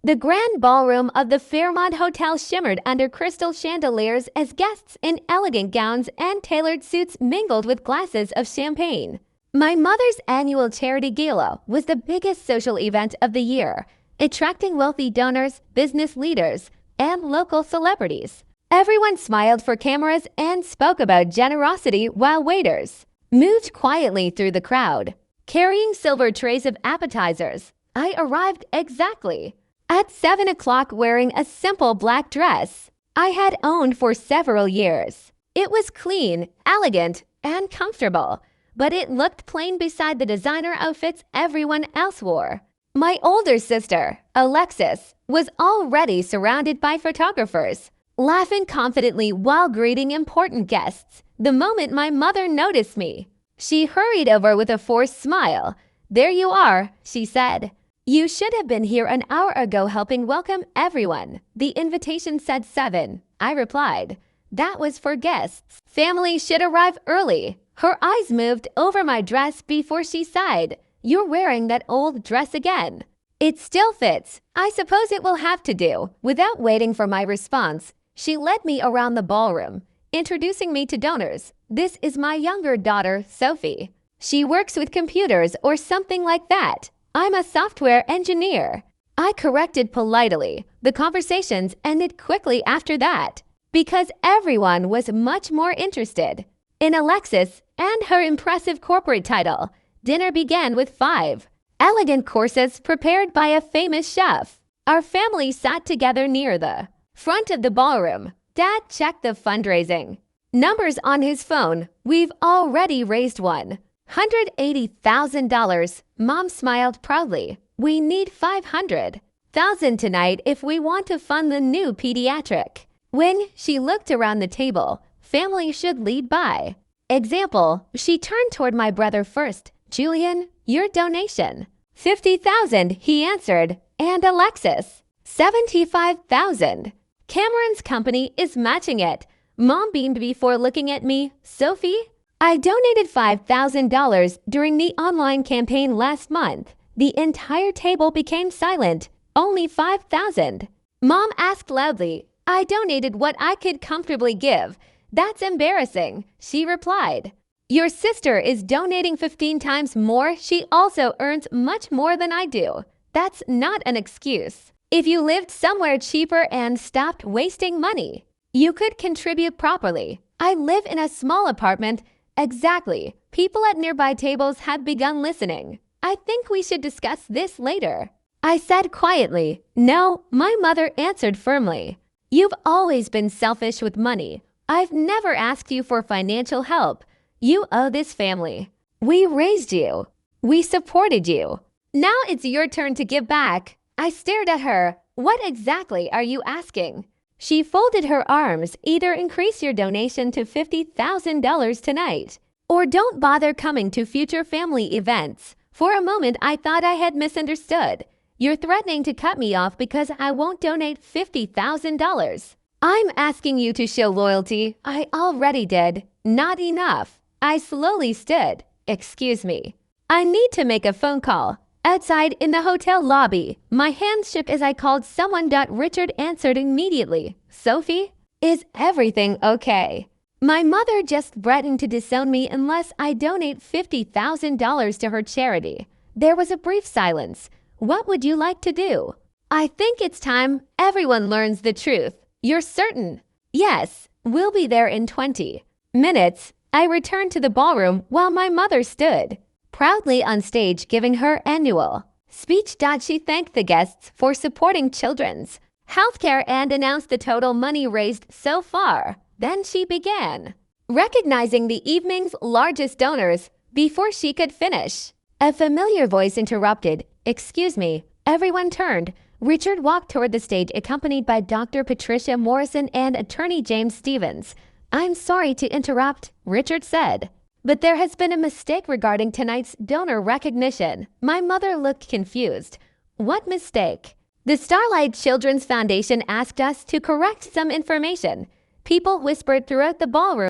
The grand ballroom of the Fairmont Hotel shimmered under crystal chandeliers as guests in elegant gowns and tailored suits mingled with glasses of champagne. My mother's annual charity gala was the biggest social event of the year, attracting wealthy donors, business leaders, and local celebrities. Everyone smiled for cameras and spoke about generosity while waiters moved quietly through the crowd, carrying silver trays of appetizers. I arrived exactly at 7 o'clock wearing a simple black dress I had owned for several years. It was clean, elegant, and comfortable, but it looked plain beside the designer outfits everyone else wore. My older sister, Alexis, was already surrounded by photographers, laughing confidently while greeting important guests. The moment my mother noticed me, she hurried over with a forced smile. "There you are," she said. "You should have been here an hour ago helping welcome everyone." "The invitation said 7, I replied. "That was for guests. Family should arrive early." Her eyes moved over my dress before she sighed. "You're wearing that old dress again." "It still fits. I suppose it will have to do." Without waiting for my response, she led me around the ballroom, introducing me to donors. "This is my younger daughter, Sophie. She works with computers or something like that. I'm a software engineer." I corrected politely. The conversations ended quickly after that, because everyone was much more interested in Alexis and her impressive corporate title. Dinner began with 5 elegant courses prepared by a famous chef. Our family sat together near the front of the ballroom. Dad checked the fundraising numbers on his phone. "We've already raised $180,000. Mom smiled proudly. "We need $500,000 tonight if we want to fund the new pediatric." When she looked around the table, family should lead by example. She turned toward my brother first. "Julian, your donation." "50,000, he answered. "And Alexis?" "75,000. Cameron's company is matching it." Mom beamed before looking at me. "Sophie?" "I donated $5,000 during the online campaign last month." The entire table became silent. "Only 5,000. Mom asked loudly. "I donated what I could comfortably give." "That's embarrassing," she replied. "Your sister is donating 15 times more. She also earns much more than I do." "That's not an excuse. If you lived somewhere cheaper and stopped wasting money, you could contribute properly." "I live in a small apartment." "Exactly." People at nearby tables had begun listening. "I think we should discuss this later," I said quietly. "No," my mother answered firmly. "You've always been selfish with money. I've never asked you for financial help. You owe this family. We raised you. We supported you. Now it's your turn to give back." I stared at her. "What exactly are you asking?" She folded her arms. "Either increase your donation to $50,000 tonight, or don't bother coming to future family events." For a moment, I thought I had misunderstood. "You're threatening to cut me off because I won't donate $50,000. "I'm asking you to show loyalty." "I already did." "Not enough." I slowly stood. "Excuse me. I need to make a phone call." Outside in the hotel lobby, my hands shook as I called someone. Richard answered immediately. "Sophie, is everything okay?" My mother just threatened to disown me unless I donate $50,000 to her charity. There was a brief silence. "What would you like to do?" "I think it's time everyone learns the truth." "You're certain?" "Yes, we'll be there in 20 minutes. I returned to the ballroom while my mother stood proudly on stage giving her annual speech. She thanked the guests for supporting children's healthcare and announced the total money raised so far. Then she began recognizing the evening's largest donors. Before she could finish, a familiar voice interrupted. "Excuse me." Everyone turned. Richard walked toward the stage accompanied by Dr. Patricia Morrison and attorney James Stevens. "I'm sorry to interrupt," Richard said, "but there has been a mistake regarding tonight's donor recognition." My mother looked confused. "What mistake?" "The Starlight Children's Foundation asked us to correct some information." People whispered throughout the ballroom.